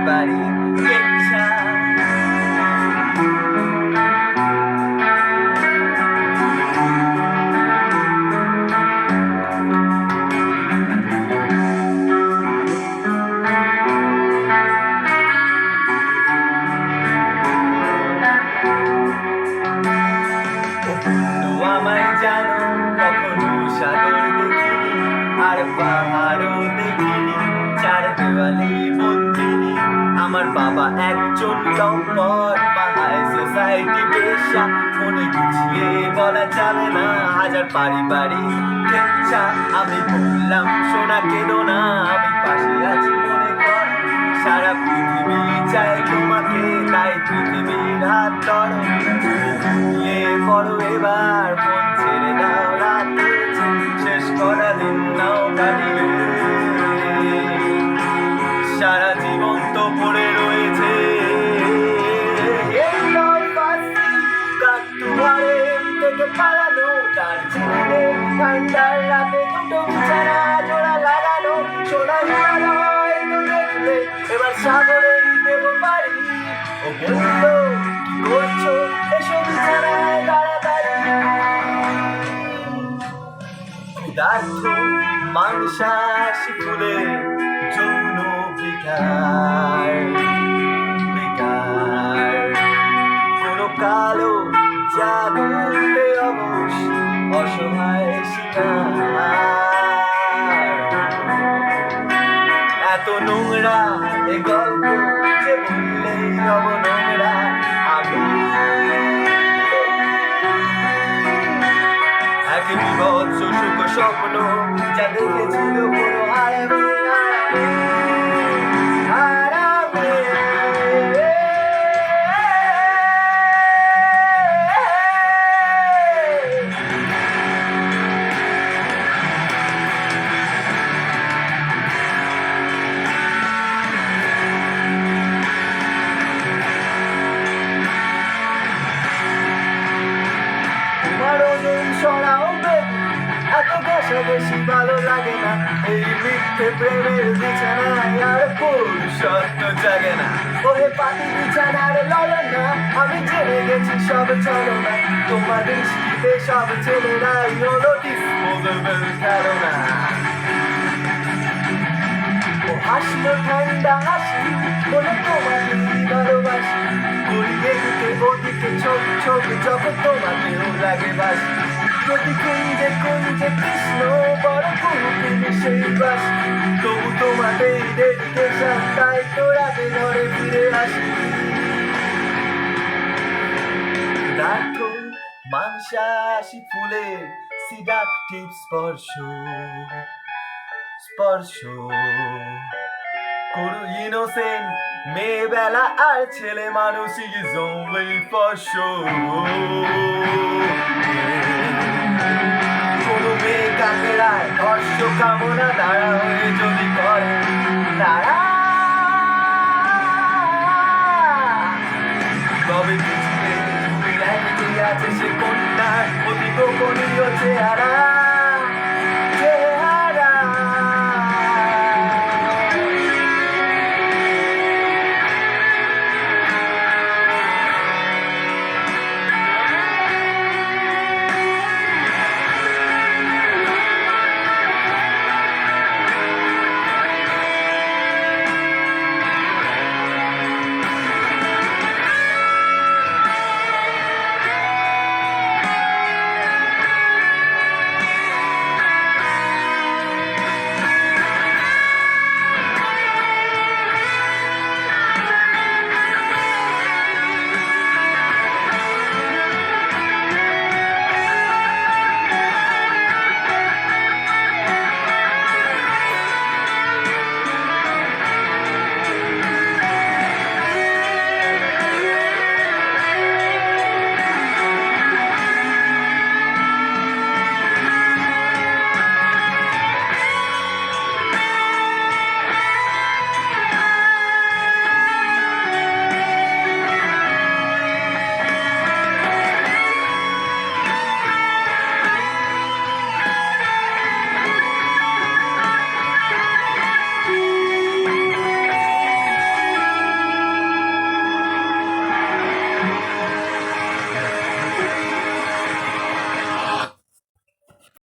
পারিবারিক ইচ্ছা। আমায় জানো কখনো সাগর দেখিনি, আর পাহাড়ও দেখিনি, চার দেওয়ালে বন্দিনী। আমার বাবা একজন লম্পট, মা হাই সোসাইটি পেশা, মনে গুছিয়ে বলা যাবে না হাজার পারিবারিক ইচ্ছা। আমি বললাম সোনা কেঁদো না, আমি পাশে আছি মনে কর, সারা পৃথিবী চায় তোমাকে, তাই পৃথিবীর হাত ধরো, নিয়ে পড়ো এবার, ফোন ছেড়ে দাও রাতে, শেষ করা দিন নাও কাটিয়ে। সারা জীবন তো পড়ে রয়েছে কাকতুয়ারের থেকে পালানো, তার ছেলে ঠান্ডার রাতে দুটো বিছানা জোড়া লাগানো, সোনা হিমালয় তো দেখলে এবার সাগরেই দেব পারি। ও বললো কি করছো এসব বিছানায় তাড়াতাড়ি, ক্ষুধার্ত মাংসাশী ফুলের যৌন বিকার, কোনো কালো জাদুতে অবশ অসহায় শিকার। এত নোংরা এ গল্প যে বললেই হব নোংরা, আমি এক বিভৎস সুখ স্বপ্ন যা দেখেছিল কোনো আরামে আরামে তোমার ওজন সরাও বেবি, এত ঘেঁষাঘেঁষি ভালো লাগে না, এই মিথ্যে প্রেমের বিছানায় আর পুরুষত্ব জাগে না। ওহে পাতি বিছানার ললনা, আমি জেনে গেছি সব চলো না, তোমার দৃষ্টিতে সব ছেলেরাই হলো ডিসপোজেবল খেলনা। ও হাসলো ঠান্ডা হাসি, বলে তোমাকে ভালোবাসি, গড়িয়ে দিতে ওদিকে ছোট ছোট যখন তোমাকেও লাগে বাসি। যদি কুঞ্জে কুঞ্জে কৃষ্ণ বড় কুহুকে সেই বাসি, তবু তোমাদের ডেডিকেশন, তাই তোরাতে ঘরে ফিরে আসি। দেখো মাংসাশী ফুলের সিডাকটিভ স্পর্শ, স্পর্শ কোনো ইনোসেন্ট মেয়েবেলা আর ছেলে মানসিক জঙ্গলি ফসল।